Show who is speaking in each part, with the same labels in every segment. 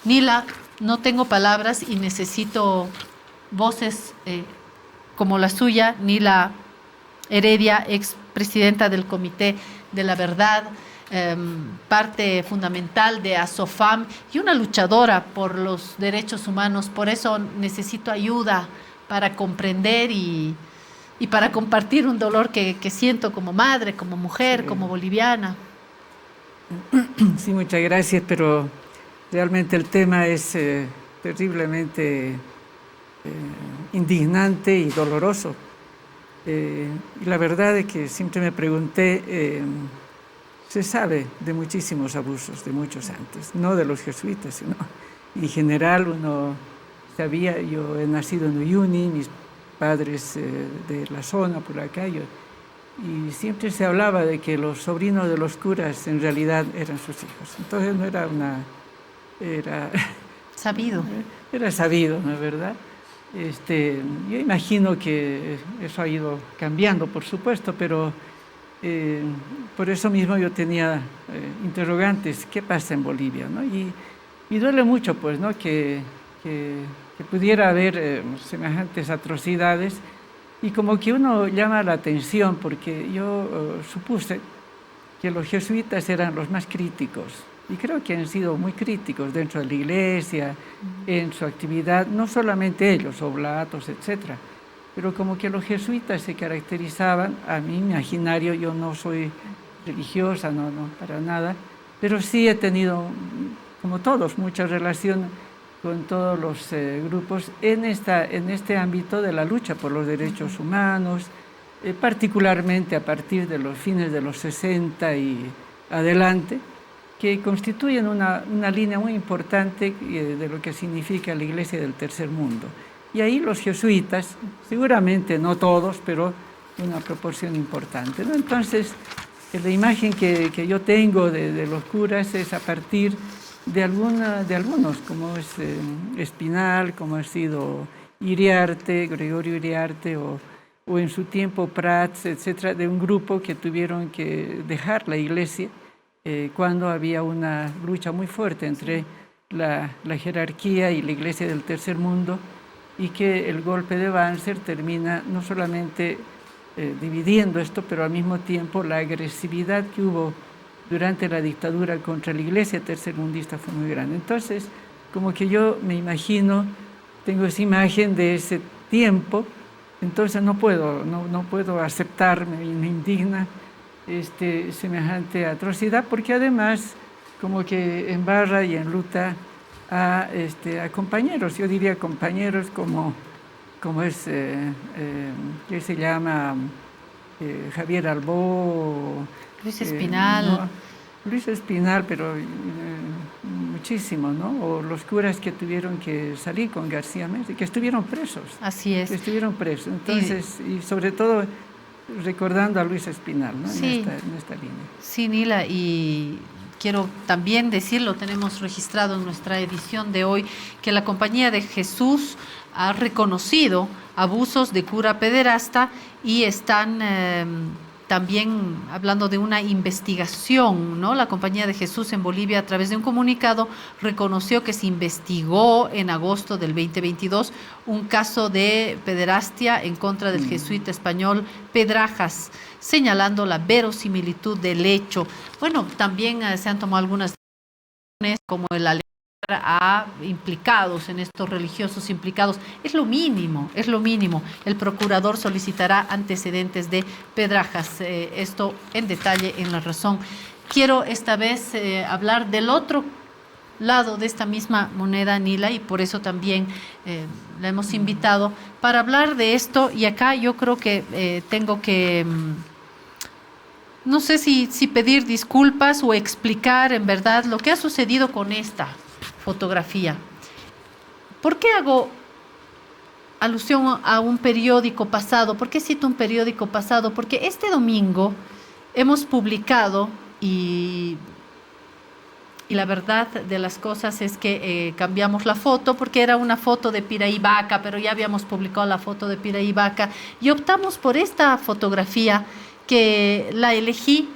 Speaker 1: Nila, no tengo palabras y necesito voces como la suya, Nila Heredia, expresidenta del Comité de la Verdad, parte fundamental de ASOFAM y una luchadora por los derechos humanos. Por eso necesito ayuda para comprender y para compartir un dolor que siento como madre, como mujer,
Speaker 2: Sí,
Speaker 1: como boliviana.
Speaker 2: sí, muchas gracias, pero realmente el tema es terriblemente indignante y doloroso. Y la verdad es que siempre me pregunté, se sabe de muchísimos abusos, de muchos antes, no de los jesuitas, sino en general uno sabía. Yo he nacido en Uyuni, mis padres de la zona por acá, y siempre se hablaba de que los sobrinos de los curas en realidad eran sus hijos. Entonces no era era,
Speaker 1: Sabido.
Speaker 2: era sabido, ¿no es verdad? Yo imagino que eso ha ido cambiando, por supuesto, pero por eso mismo yo tenía interrogantes. ¿Qué pasa en Bolivia, no? Y duele mucho, pues, ¿no? Que pudiera haber semejantes atrocidades, y como que uno llama la atención, porque yo supuse que los jesuitas eran los más críticos, y creo que han sido muy críticos dentro de la iglesia, en su actividad, no solamente ellos, oblatos, etcétera, pero como que los jesuitas se caracterizaban, a mi imaginario, yo no soy religiosa, no, para nada, pero sí he tenido, como todos, mucha relación con todos los grupos en este ámbito de la lucha por los derechos humanos, particularmente a partir de los fines de los 60 y adelante, que constituyen una línea muy importante de lo que significa la Iglesia del Tercer Mundo. Y ahí los jesuitas, seguramente no todos, pero una proporción importante, ¿no? Entonces, la imagen que yo tengo de los curas es a partir de algunos, como es Espinal, como ha sido Iriarte, Gregorio Iriarte, o en su tiempo Prats, etcétera, de un grupo que tuvieron que dejar la iglesia cuando había una lucha muy fuerte entre la jerarquía y la Iglesia del Tercer Mundo, y que el golpe de Banzer termina no solamente dividiendo esto, pero al mismo tiempo la agresividad que hubo durante la dictadura contra la Iglesia tercermundista fue muy grande. Entonces, como que yo me imagino, tengo esa imagen de ese tiempo, entonces no puedo aceptar, me indigna semejante atrocidad, porque además como que embarra y enluta a compañeros, yo diría compañeros como es, que se llama Javier Albó,
Speaker 1: Luis Espinal.
Speaker 2: no, Luis Espinal, pero muchísimos, ¿no? O los curas que tuvieron que salir con García Meza, que estuvieron presos.
Speaker 1: Así es.
Speaker 2: Que estuvieron presos. Entonces, y sobre todo recordando a Luis Espinal, ¿no?
Speaker 1: Sí.
Speaker 2: En esta línea.
Speaker 1: Sí, Nila, y quiero también decirlo, tenemos registrado en nuestra edición de hoy que la Compañía de Jesús ha reconocido abusos de cura pederasta y están también hablando de una investigación, ¿no? La Compañía de Jesús en Bolivia, a través de un comunicado, reconoció que se investigó en agosto del 2022 un caso de pederastia en contra del jesuita español Pedrajas, señalando la verosimilitud del hecho. Bueno, también se han tomado algunas decisiones, como el alegar a implicados en estos religiosos implicados. Es lo mínimo, es lo mínimo. El procurador solicitará antecedentes de Pedrajas. Esto en detalle en La Razón. Quiero esta vez hablar del otro lado de esta misma moneda, Nila, y por eso también la hemos invitado para hablar de esto. Y acá yo creo que tengo que no sé si pedir disculpas o explicar en verdad lo que ha sucedido con esta fotografía. ¿Por qué hago alusión a un periódico pasado? ¿Por qué cito un periódico pasado? Porque este domingo hemos publicado, y la verdad de las cosas es que cambiamos la foto, porque era una foto de Piraí Vaca, pero ya habíamos publicado la foto de Piraí Vaca, y optamos por esta fotografía que la elegí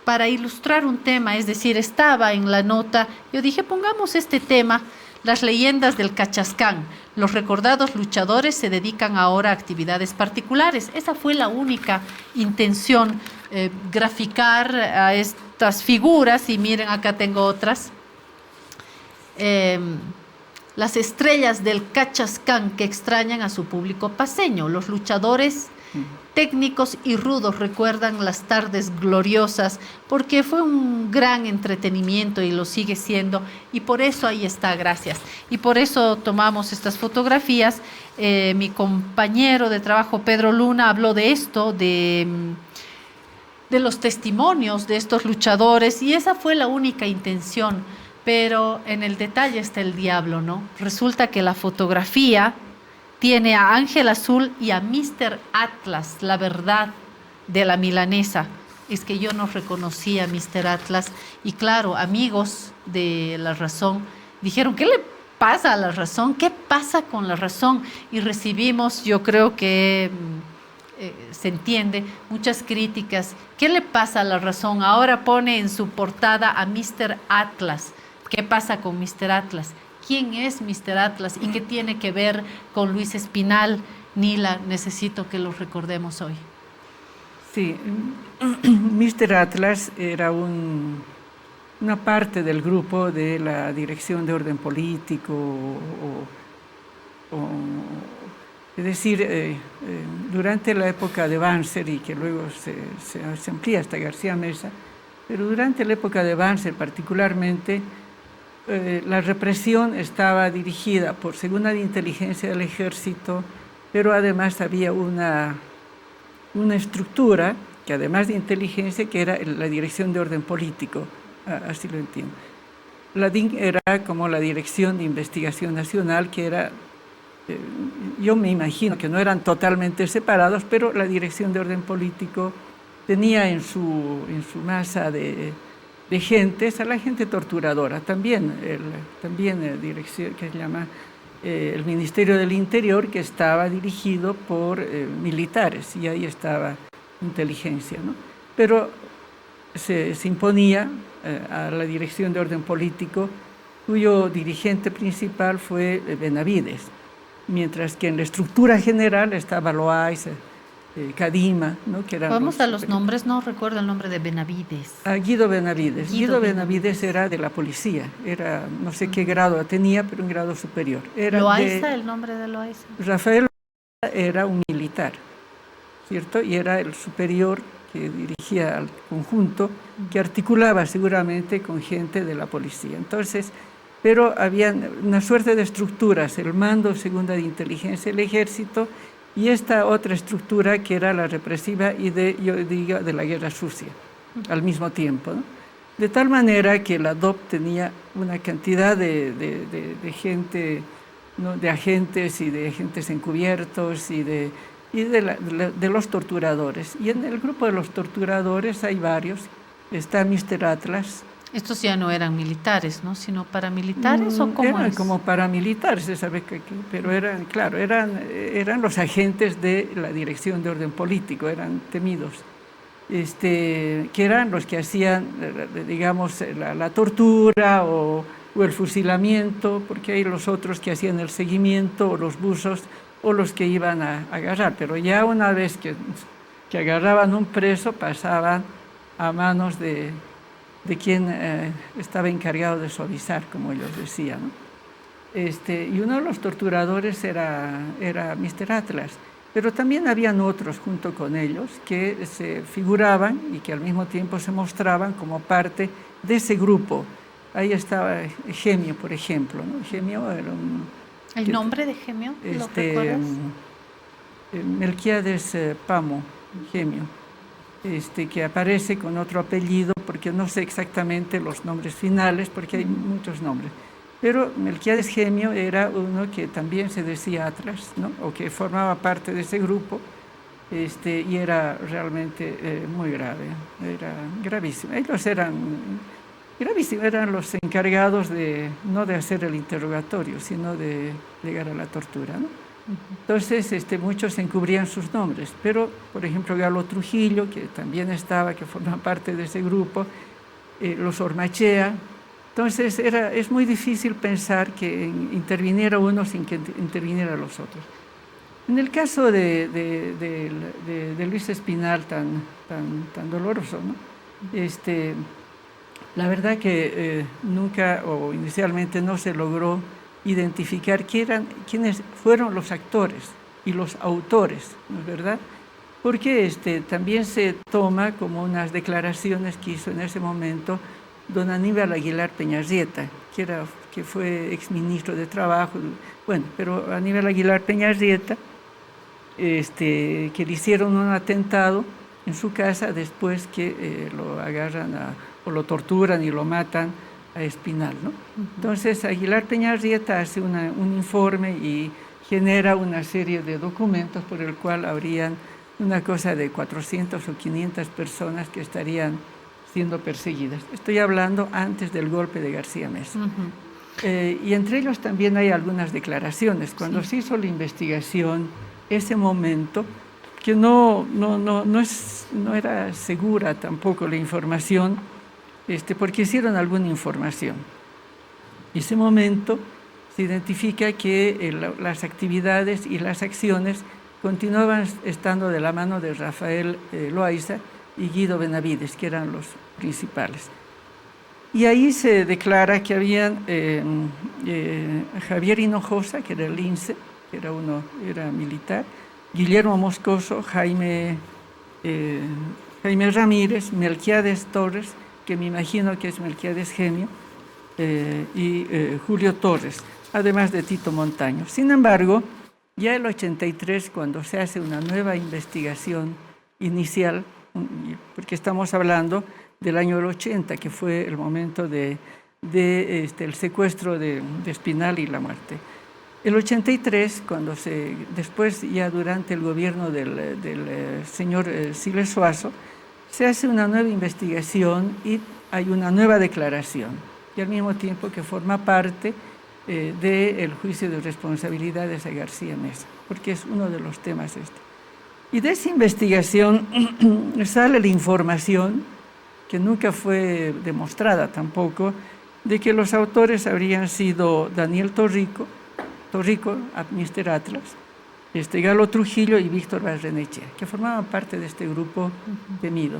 Speaker 1: para ilustrar un tema, es decir, estaba en la nota, yo dije, pongamos este tema, las leyendas del Cachascán. Los recordados luchadores se dedican ahora a actividades particulares. Esa fue la única intención, graficar a estas figuras, y miren, acá tengo otras. Las estrellas del Cachascán que extrañan a su público paceño. Los luchadores técnicos y rudos recuerdan las tardes gloriosas porque fue un gran entretenimiento y lo sigue siendo, y por eso ahí está, gracias. Y por eso tomamos estas fotografías. Mi compañero de trabajo Pedro Luna habló de esto, de los testimonios de estos luchadores, y esa fue la única intención. Pero en el detalle está el diablo, ¿no? Resulta que la fotografía tiene a Ángel Azul y a Mr. Atlas, la verdad de la milanesa. Es que yo no reconocía a Mr. Atlas, y claro, amigos de La Razón dijeron, ¿qué le pasa a La Razón? ¿Qué pasa con La Razón? Y recibimos, yo creo que se entiende, muchas críticas. ¿Qué le pasa a La Razón? Ahora pone en su portada a Mr. Atlas. ¿Qué pasa con Mr. Atlas? ¿Quién es Mr. Atlas y qué tiene que ver con Luis Espinal? Nila, necesito que lo recordemos hoy.
Speaker 2: Sí, Mr. Atlas era una parte del grupo de la Dirección de Orden Político, es decir, durante la época de Banzer, y que luego se amplía hasta García Meza, pero durante la época de Banzer particularmente, la represión estaba dirigida por Segunda de Inteligencia del Ejército, pero además había una estructura que, además de inteligencia, que era la Dirección de Orden Político, así lo entiendo. La DIN era como la Dirección de Investigación Nacional, que era, yo me imagino que no eran totalmente separados, pero la Dirección de Orden Político tenía en su masa de gentes a la gente torturadora, también dirección que se llama el Ministerio del Interior, que estaba dirigido por militares, y ahí estaba inteligencia, ¿no? Pero se imponía a la Dirección de Orden Político, cuyo dirigente principal fue Benavides, mientras que en la estructura general estaba Loaiza, Cadima, ¿no? Que
Speaker 1: vamos a los nombres, no recuerdo el nombre de Benavides.
Speaker 2: Guido Benavides. Guido Benavides era de la policía, era, no sé qué grado tenía, pero un grado superior.
Speaker 1: Loaiza, el nombre de Loaiza.
Speaker 2: Rafael era un militar, ¿cierto? Y era el superior que dirigía al conjunto, que articulaba seguramente con gente de la policía. Entonces, pero había una suerte de estructuras, el mando Segunda de Inteligencia, el Ejército, y esta otra estructura que era la represiva y de la guerra sucia al mismo tiempo, ¿no? De tal manera que la DOP tenía una cantidad de gente, ¿no? De agentes y de agentes encubiertos y de los torturadores. Y en el grupo de los torturadores hay varios. Está Mr. Atlas.
Speaker 1: Estos ya no eran militares, ¿no? Sino paramilitares, ¿o cómo
Speaker 2: eran
Speaker 1: es?
Speaker 2: Como paramilitares, se sabe pero eran, claro, eran los agentes de la Dirección de Orden Político, eran temidos, que eran los que hacían, digamos, la tortura o el fusilamiento, porque hay los otros que hacían el seguimiento, o los buzos, o los que iban a agarrar, pero ya una vez que agarraban un preso, pasaban a manos de quien estaba encargado de suavizar, como ellos decían, ¿no? Y uno de los torturadores era Mr. Atlas, pero también habían otros junto con ellos que se figuraban y que al mismo tiempo se mostraban como parte de ese grupo. Ahí estaba Gemio, por ejemplo, ¿no? Gemio era
Speaker 1: ¿El nombre de Gemio? ¿Lo recuerdas?
Speaker 2: Melquiades Pamo, Gemio. Que aparece con otro apellido, porque no sé exactamente los nombres finales, porque hay muchos nombres. Pero Melquiades Gemio era uno que también se decía Atlas, ¿no? O que formaba parte de ese grupo, y era realmente muy grave, era gravísimo. Ellos eran gravísimos, eran los encargados no de hacer el interrogatorio, sino de llegar a la tortura, ¿no? Entonces, muchos encubrían sus nombres, pero, por ejemplo, Galo Trujillo, que también estaba, que forma parte de ese grupo, los Ormachea. Entonces, es muy difícil pensar que interviniera uno sin que intervinieran los otros. En el caso de Luis Espinal, tan doloroso, ¿no? La verdad que nunca o inicialmente no se logró identificar quiénes fueron los actores y los autores, ¿no es verdad? Porque también se toma como unas declaraciones que hizo en ese momento don Aníbal Aguilar Peñarrieta, que fue exministro de Trabajo. Bueno, pero Aníbal Aguilar Peñarrieta, que le hicieron un atentado en su casa después que lo agarran o lo torturan y lo matan a Espinal, ¿no? Entonces Aguilar Peñarrieta hace un informe y genera una serie de documentos por el cual habrían una cosa de 400 o 500 personas que estarían siendo perseguidas. Estoy hablando antes del golpe de García Meza. Y entre ellos también hay algunas declaraciones. Cuando se hizo la investigación, ese momento, que no era segura tampoco la información, porque hicieron alguna información. Ese momento se identifica que las actividades y las acciones continuaban estando de la mano de Rafael Loaiza y Guido Benavides, que eran los principales. Y ahí se declara que habían Javier Hinojosa, que era el lince, que era militar, Guillermo Moscoso, Jaime Ramírez, Melquiades Torres, que me imagino que es Melquiades Genio, y Julio Torres, además de Tito Montaño. Sin embargo, ya el 83, cuando se hace una nueva investigación inicial, porque estamos hablando del año 80, que fue el momento el secuestro de Espinal y la muerte. El 83, después ya durante el gobierno del señor Siles Suazo, se hace una nueva investigación y hay una nueva declaración, y al mismo tiempo que forma parte del juicio de responsabilidades a García Meza, porque es uno de los temas Y de esa investigación sale la información, que nunca fue demostrada tampoco, de que los autores habrían sido Daniel Torrico, Mr. Atlas, Galo Trujillo y Víctor Barrenechea, que formaban parte de este grupo temido.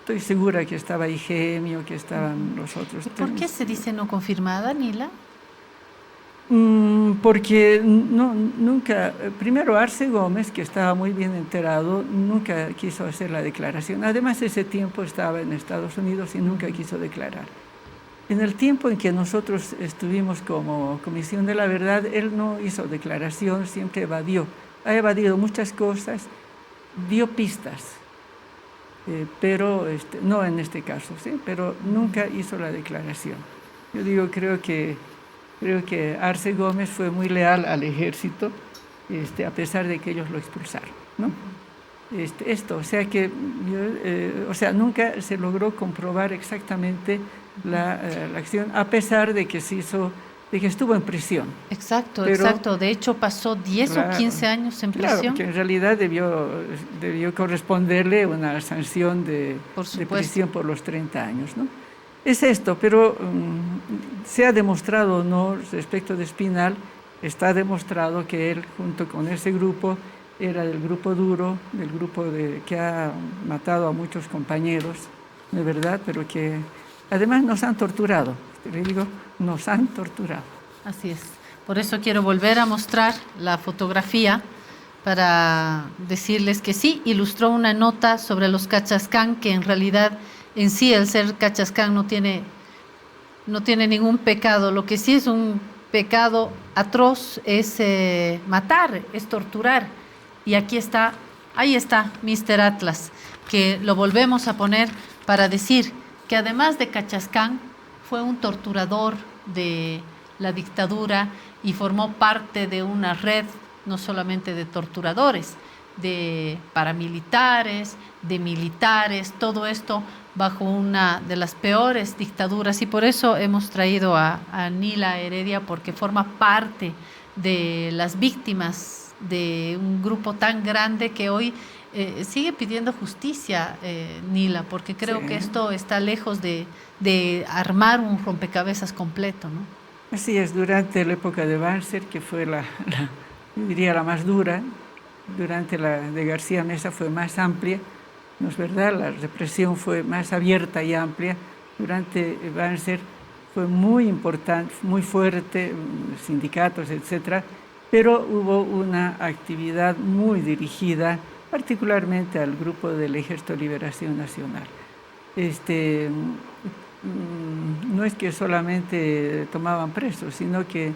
Speaker 2: Estoy segura que estaba Igemio, que estaban los otros.
Speaker 1: ¿Por qué se dice no confirmada, Nila?
Speaker 2: Porque nunca, primero Arce Gómez, que estaba muy bien enterado, nunca quiso hacer la declaración. Además, ese tiempo estaba en Estados Unidos y nunca quiso declarar. En el tiempo en que nosotros estuvimos como Comisión de la Verdad, él no hizo declaración, siempre evadió. Ha evadido muchas cosas, dio pistas, pero no en este caso, ¿sí? Pero nunca hizo la declaración. Yo creo que Arce Gómez fue muy leal al ejército, a pesar de que ellos lo expulsaron, ¿no? Nunca se logró comprobar exactamente la acción, a pesar de que estuvo en prisión.
Speaker 1: Exacto. De hecho, pasó 10 o 15 años en prisión.
Speaker 2: Claro, que en realidad debió corresponderle una sanción de prisión por los 30 años, ¿no? Es esto, pero se ha demostrado o no respecto de Espinal, está demostrado que él, junto con ese grupo, era del grupo duro, del grupo que ha matado a muchos compañeros, de verdad, pero que además nos han torturado. Le digo, nos han torturado.
Speaker 1: Así es. Por eso quiero volver a mostrar la fotografía para decirles que sí, ilustró una nota sobre los Cachascán, que en realidad en sí el ser Cachascán no tiene ningún pecado. Lo que sí es un pecado atroz es matar, es torturar. Y ahí está Mr. Atlas, que lo volvemos a poner para decir que además de Cachascán fue un torturador de la dictadura y formó parte de una red no solamente de torturadores, de paramilitares, de militares, todo esto bajo una de las peores dictaduras, y por eso hemos traído a Nila Heredia, porque forma parte de las víctimas de un grupo tan grande que hoy sigue pidiendo justicia, Nila, porque creo
Speaker 2: Sí.
Speaker 1: que esto está lejos de armar un rompecabezas completo, ¿no?
Speaker 2: Así es, durante la época de Banzer, que fue yo diría la más dura, durante la de García Meza fue más amplia, ¿no es verdad? La represión fue más abierta y amplia. Durante Banzer fue muy importante, muy fuerte, sindicatos, etcétera, pero hubo una actividad muy dirigida, particularmente al grupo del Ejército de Liberación Nacional. No es que solamente tomaban presos, sino que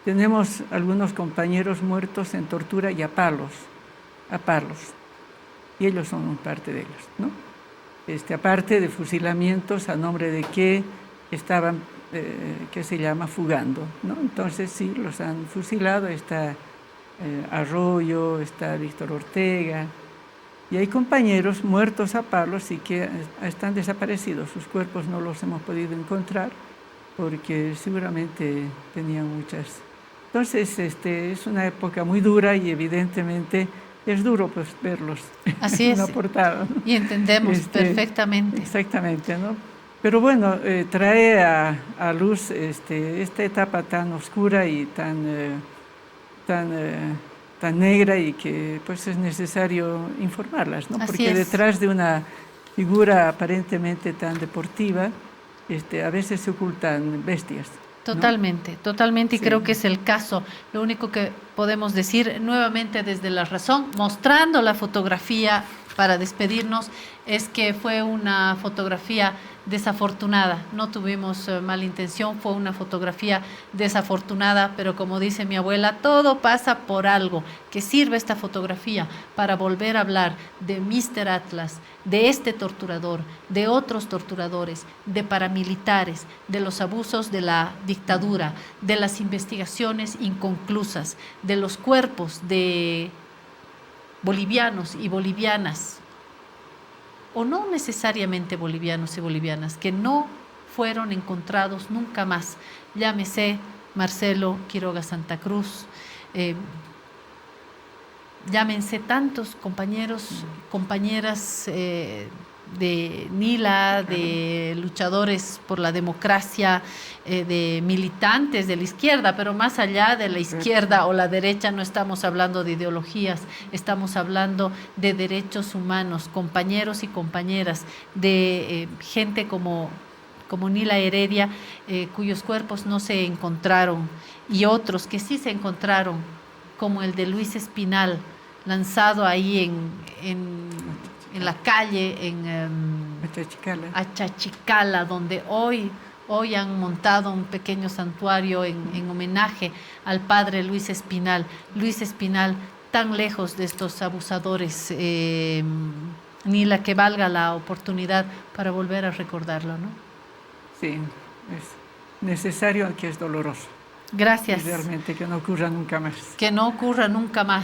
Speaker 2: tenemos algunos compañeros muertos en tortura y a palos, y ellos son parte de ellos, ¿no? Aparte de fusilamientos a nombre de que estaban, que se llama fugando, ¿no? Entonces sí, los han fusilado, está Arroyo, está Víctor Ortega, y hay compañeros muertos a palos y que están desaparecidos, sus cuerpos no los hemos podido encontrar porque seguramente tenían muchas. Entonces es una época muy dura y evidentemente es duro pues verlos
Speaker 1: Así
Speaker 2: en la
Speaker 1: es,
Speaker 2: portada, ¿no?
Speaker 1: y entendemos perfectamente.
Speaker 2: Exactamente, ¿no? Pero bueno, trae a luz esta etapa tan oscura y tan negra, y que pues es necesario informarlas, ¿no?
Speaker 1: Así
Speaker 2: Porque
Speaker 1: es.
Speaker 2: detrás de una figura aparentemente tan deportiva, a veces se ocultan bestias, ¿no?
Speaker 1: Totalmente, totalmente, y
Speaker 2: Sí.
Speaker 1: creo que es el caso. Lo único que podemos decir nuevamente desde La Razón, mostrando la fotografía para despedirnos, es que fue una fotografía desafortunada. No tuvimos mala intención, fue una fotografía desafortunada, pero como dice mi abuela, todo pasa por algo. Que sirve esta fotografía para volver a hablar de Mr. Atlas, de este torturador, de otros torturadores, de paramilitares, de los abusos de la dictadura, de las investigaciones inconclusas, de los cuerpos de bolivianos y bolivianas, o no necesariamente bolivianos y bolivianas, que no fueron encontrados nunca más. Llámese Marcelo Quiroga Santa Cruz, llámense tantos compañeros, compañeras de Nila, de luchadores por la democracia, de militantes de la izquierda, pero más allá de la izquierda o la derecha no estamos hablando de ideologías, estamos hablando de derechos humanos, compañeros y compañeras, de gente como Nila Heredia, cuyos cuerpos no se encontraron, y otros que sí se encontraron, como el de Luis Espinal, lanzado ahí en la calle, en Achachicala, donde hoy han montado un pequeño santuario en homenaje al padre Luis Espinal. Luis Espinal, tan lejos de estos abusadores, ni la que valga la oportunidad para volver a recordarlo, ¿no?
Speaker 2: Sí, es necesario, aunque es doloroso.
Speaker 1: Gracias.
Speaker 2: Y realmente que no ocurra nunca más.
Speaker 1: Que no ocurra nunca más.